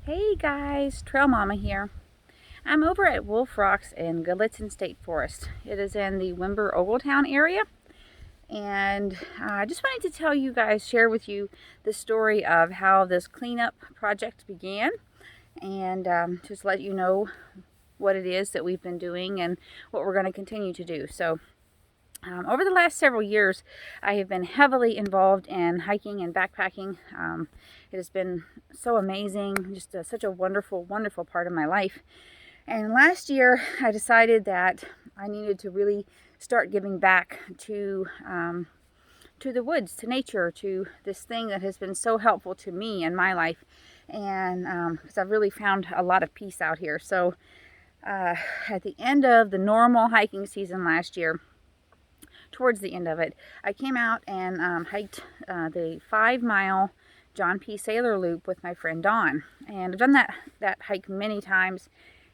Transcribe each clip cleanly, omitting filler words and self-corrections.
Hey guys, Trail Mama here. I'm over at Wolf Rocks in Gallatin State Forest. It is in the Wimber-Ogletown area, and I just wanted to tell you guys, share with you the story of how this cleanup project began, and just let you know what it is that we've been doing and what we're going to continue to do. So over the last several years, I have been heavily involved in hiking and backpacking. It has been so amazing, just such a wonderful, wonderful part of my life. And last year, I decided that I needed to really start giving back to the woods, to nature, to this thing that has been so helpful to me in my life. And because I've really found a lot of peace out here. So at the end of the normal hiking season last year, towards the end of it, I came out and hiked the 5-mile John P. Sailor Loop with my friend Dawn. And I've done that hike many times,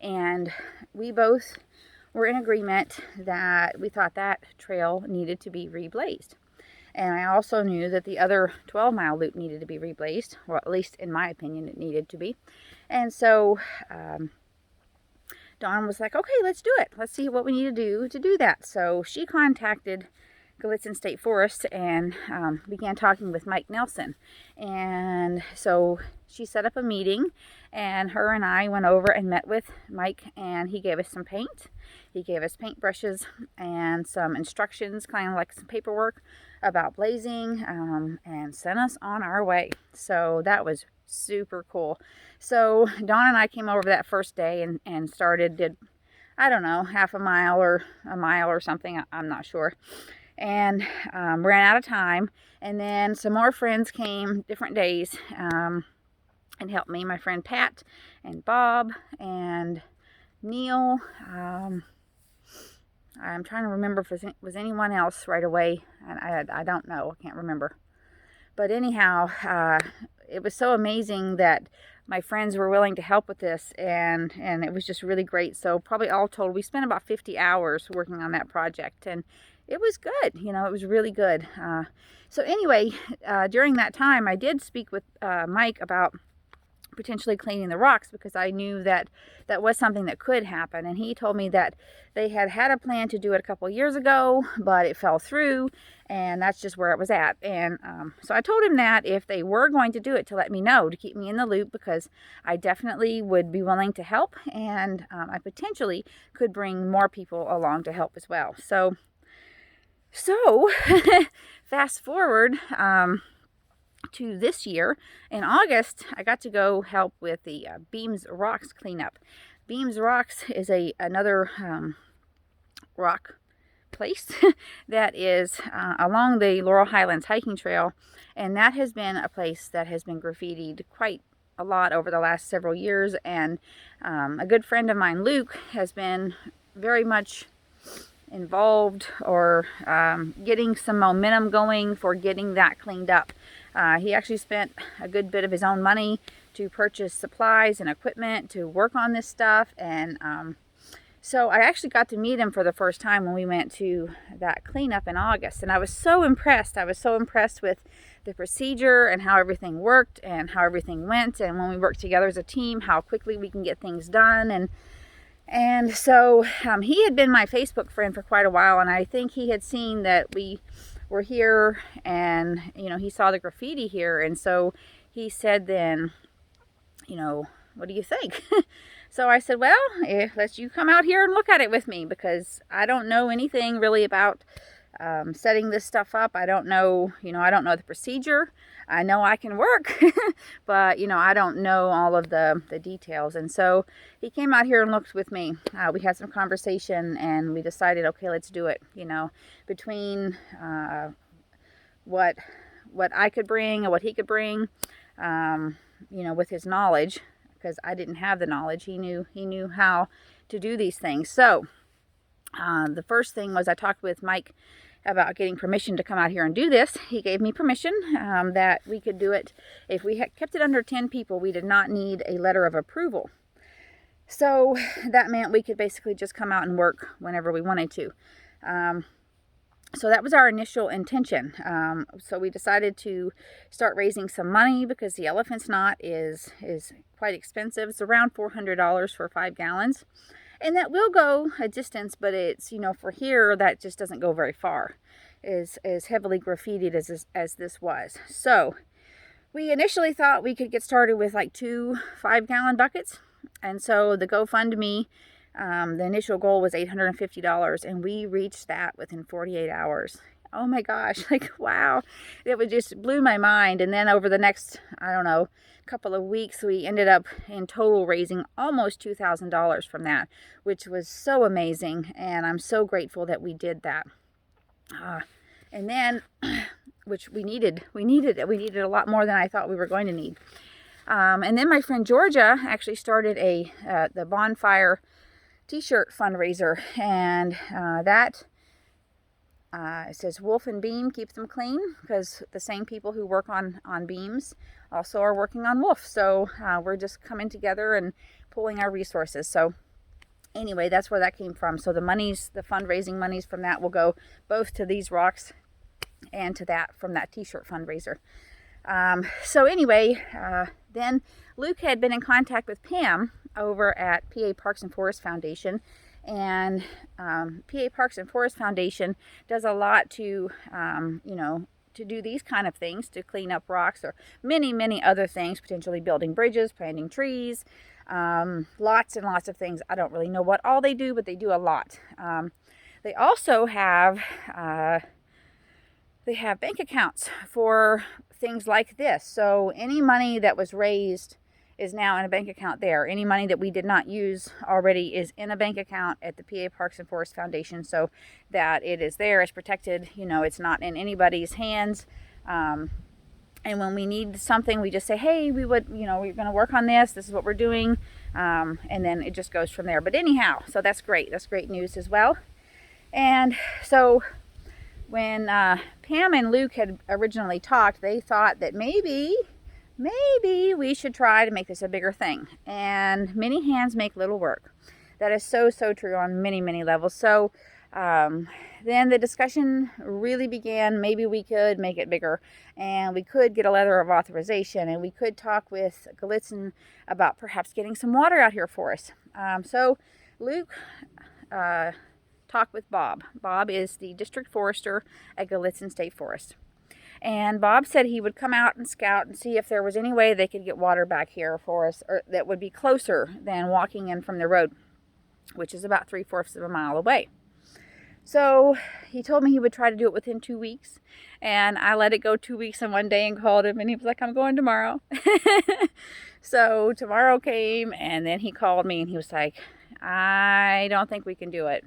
and we both were in agreement that we thought that trail needed to be reblazed. And I also knew that the other 12-mile loop needed to be reblazed, or at least in my opinion it needed to be. And so Dawn was like, okay, let's do it. Let's see what we need to do that. So she contacted Gallatin State Forest and began talking with Mike Nelson. And so she set up a meeting, and her and I went over and met with Mike, and he gave us some paint. He gave us paintbrushes and some instructions, kind of like some paperwork about blazing, and sent us on our way. So that was super cool. So Dawn and I came over that first day and did, I don't know, half a mile or a mile or something, I'm not sure, and ran out of time. And then some more friends came different days and helped me, my friend Pat and Bob and Neil. I'm trying to remember if it was anyone else right away, and I don't know, I can't remember. But anyhow, it was so amazing that my friends were willing to help with this, and it was just really great. So probably all told, we spent about 50 hours working on that project, and it was good. You know, it was really good. So anyway, during that time, I did speak with Mike about potentially cleaning the rocks, because I knew that that was something that could happen. And he told me that they had a plan to do it a couple years ago, but it fell through, and that's just where it was at. And so I told him that if they were going to do it, to let me know, to keep me in the loop, because I definitely would be willing to help, and I potentially could bring more people along to help as well. So fast forward to this year, in August, I got to go help with the Beams Rocks cleanup. Beams Rocks is another rock place that is along the Laurel Highlands hiking trail, and that has been a place that has been graffitied quite a lot over the last several years. And a good friend of mine, Luke, has been very much involved, or getting some momentum going for getting that cleaned up. He actually spent a good bit of his own money to purchase supplies and equipment to work on this stuff. And so I actually got to meet him for the first time when we went to that cleanup in August. And I was so impressed. I was so impressed with the procedure and how everything worked and how everything went. And when we work together as a team, how quickly we can get things done. And so he had been my Facebook friend for quite a while, and I think he had seen that we were here, and he saw the graffiti here, and so he said then, what do you think? So I said, well, let's you come out here and look at it with me, because I don't know anything really about setting this stuff up. I don't know, I don't know the procedure. I know I can work, but I don't know all of the details. And so he came out here and looked with me. We had some conversation, and we decided, okay, let's do it. Between what I could bring and what he could bring, with his knowledge, because I didn't have the knowledge. He knew how to do these things. So the first thing was, I talked with Mike about getting permission to come out here and do this. He gave me permission that we could do it. If we had kept it under 10 people, we did not need a letter of approval. So that meant we could basically just come out and work whenever we wanted to. So that was our initial intention. So we decided to start raising some money because the elephant's knot is quite expensive. It's around $400 for 5 gallons. And that will go a distance, but it's, for here, that just doesn't go very far, as heavily graffitied as this was. So we initially thought we could get started with like 2 5-gallon buckets. And so the GoFundMe, the initial goal was $850, and we reached that within 48 hours. Oh my gosh, like, wow. It would just blew my mind. And then over the next, I don't know, couple of weeks, we ended up in total raising almost $2,000 from that, which was so amazing. And I'm so grateful that we did that. And then, which we needed a lot more than I thought we were going to need. And then my friend Georgia actually started the bonfire t-shirt fundraiser, and it says Wolf and Beam keep them clean, because the same people who work on beams also are working on Wolf. So we're just coming together and pooling our resources. So anyway, that's where that came from. So the fundraising monies from that will go both to these rocks and to that from that t-shirt fundraiser. So anyway, then Luke had been in contact with Pam over at PA Parks and Forest Foundation, and PA Parks and Forest Foundation does a lot to, to do these kind of things, to clean up rocks, or many other things, potentially building bridges, planting trees, lots and lots of things. I don't really know what all they do, but they do a lot. They also have bank accounts for things like this. So any money that was raised is now in a bank account there. Any money that we did not use already is in a bank account at the PA Parks and Forest Foundation, so that it is there, it's protected, it's not in anybody's hands. And when we need something, we just say, hey, we're going to work on this. This is what we're doing. And then it just goes from there. But anyhow, so that's great. That's great news as well. And so when Pam and Luke had originally talked, they thought that maybe we should try to make this a bigger thing. And many hands make little work. That is so true on many levels. So then the discussion really began. Maybe we could make it bigger, and we could get a letter of authorization, and we could talk with Gallitzin about perhaps getting some water out here for us. So Luke talked with Bob. Bob is the district forester at Gallitzin State Forest. And Bob said he would come out and scout and see if there was any way they could get water back here for us, or that would be closer than walking in from the road, which is about 3/4 of a mile away. So he told me he would try to do it within 2 weeks. And I let it go 2 weeks and one day and called him, and he was like, I'm going tomorrow. So tomorrow came, and then he called me and he was like, I don't think we can do it.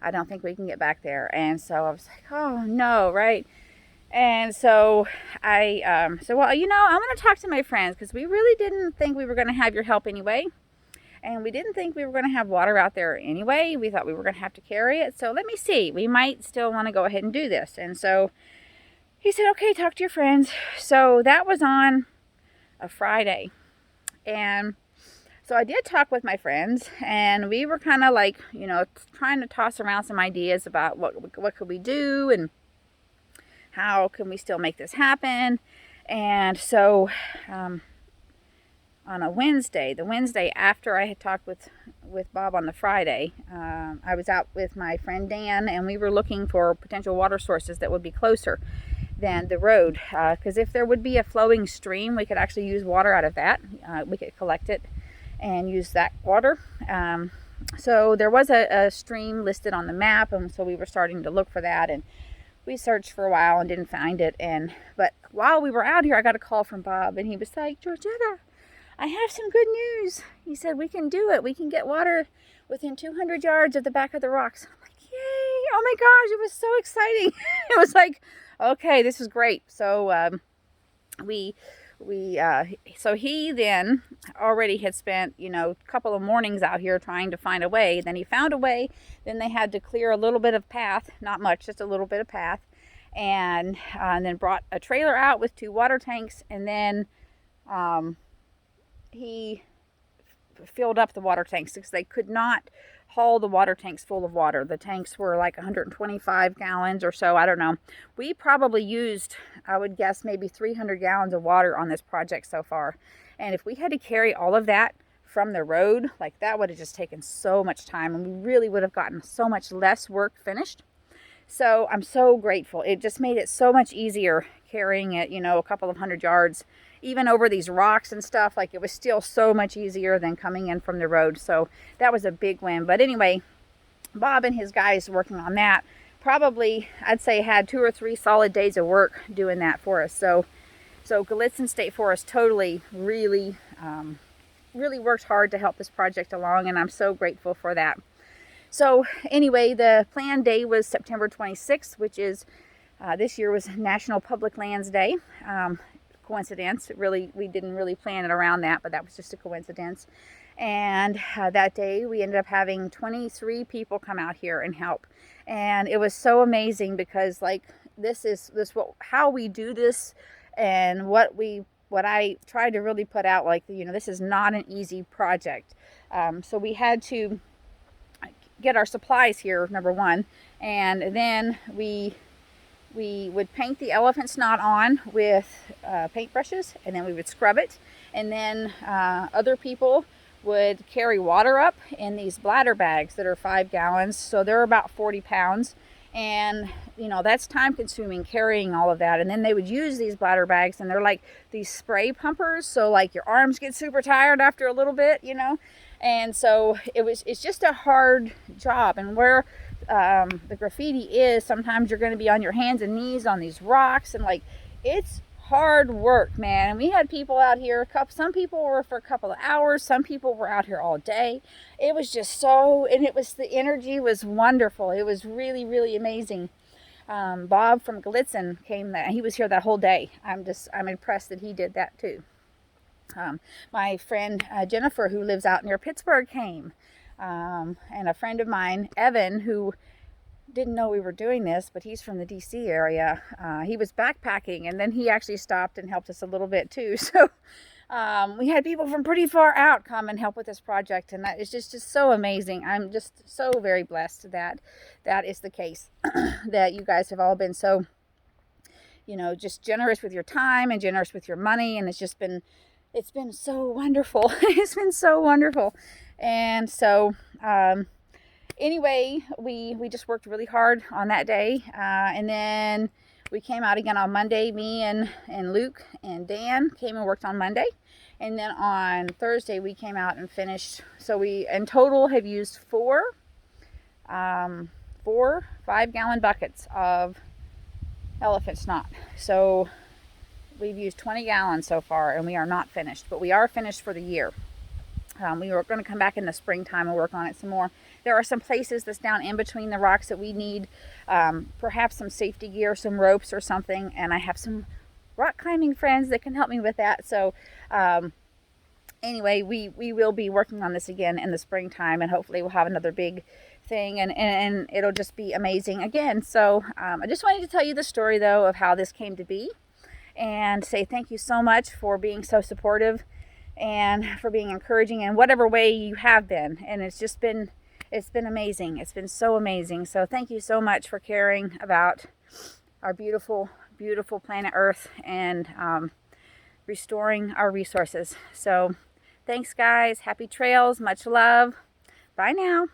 I don't think we can get back there. And so I was like, oh no, right? And so I said, well, I'm going to talk to my friends, because we really didn't think we were going to have your help anyway. And we didn't think we were going to have water out there anyway. We thought we were going to have to carry it. So let me see. We might still want to go ahead and do this. And so he said, okay, talk to your friends. So that was on a Friday. And so I did talk with my friends, and we were kind of like, trying to toss around some ideas about what could we do, and how can we still make this happen. And so on a Wednesday, the Wednesday after I had talked with Bob on the Friday, I was out with my friend Dan, and we were looking for potential water sources that would be closer than the road, because if there would be a flowing stream, we could actually use water out of that. We could collect it and use that water. So there was a stream listed on the map, and so we were starting to look for that, and we searched for a while and didn't find it. But while we were out here, I got a call from Bob, and he was like, Georgetta, I have some good news. He said, we can do it. We can get water within 200 yards of the back of the rocks. I'm like, yay. Oh my gosh, it was so exciting. It was like, okay, this is great. So so he then already had spent, a couple of mornings out here trying to find a way. Then he found a way. Then they had to clear a little bit of path, not much, just a little bit of path, and then brought a trailer out with 2 water tanks. And then he filled up the water tanks because they could not haul the water tanks full of water. The tanks were like 125 gallons or so. I don't know. We probably used, I would guess, maybe 300 gallons of water on this project so far. And if we had to carry all of that from the road, like that would have just taken so much time, and we really would have gotten so much less work finished. So I'm so grateful. It just made it so much easier carrying it, you know, a couple of 100 yards, even over these rocks and stuff. Like, it was still so much easier than coming in from the road. So that was a big win. But anyway, Bob and his guys working on that probably, I'd say, had 2 or 3 solid days of work doing that for us. So Gallitzin State Forest totally really worked hard to help this project along, and I'm so grateful for that. So anyway, the planned day was September 26th, which is this year was National Public Lands Day. Coincidence. We didn't really plan it around that, but that was just a coincidence. And that day we ended up having 23 people come out here and help. And it was so amazing because, like, how we do this, and what I tried to really put out, like, you know, this is not an easy project. So we had to get our supplies here, number one, and then we would paint the elephant snot on with paintbrushes, and then we would scrub it, and then other people would carry water up in these bladder bags that are 5 gallons, so they're about 40 pounds, and you know, that's time consuming carrying all of that. And then they would use these bladder bags, and they're like these spray pumpers, so like your arms get super tired after a little bit, you know. And so it's just a hard job. And where the graffiti is, sometimes you're going to be on your hands and knees on these rocks, and like, it's hard work, man. And we had people out here, some people were for a couple of hours, some people were out here all day. It was just the energy was wonderful. It was really, really amazing. Bob from Gallitzin came, he was here that whole day. I'm impressed that he did that too. My friend Jennifer, who lives out near Pittsburgh, came, and a friend of mine, Evan, who didn't know we were doing this, but he's from the DC area. He was backpacking, and then he actually stopped and helped us a little bit too. So we had people from pretty far out come and help with this project, and that is just so amazing. I'm just so very blessed that that is the case. That you guys have all been so, you know, just generous with your time and generous with your money, and it's been so wonderful. It's been so wonderful. And so anyway, we just worked really hard on that day, and then we came out again on Monday. Me and Luke and Dan came and worked on Monday, and then on Thursday we came out and finished. So we in total have used 4 5-gallon buckets of elephant snot. So we've used 20 gallons so far, and we are not finished, but we are finished for the year. We were going to come back in the springtime and work on it some more. There are some places that's down in between the rocks that we need perhaps some safety gear, some ropes or something, and I have some rock climbing friends that can help me with that. So anyway, we will be working on this again in the springtime, and hopefully we'll have another big thing, and it'll just be amazing again. So I just wanted to tell you the story, though, of how this came to be, and say thank you so much for being so supportive and for being encouraging in whatever way you have been. And it's been amazing. It's been so amazing. So thank you so much for caring about our beautiful, beautiful planet Earth, and restoring our resources. So thanks, guys. Happy trails. Much love. Bye now.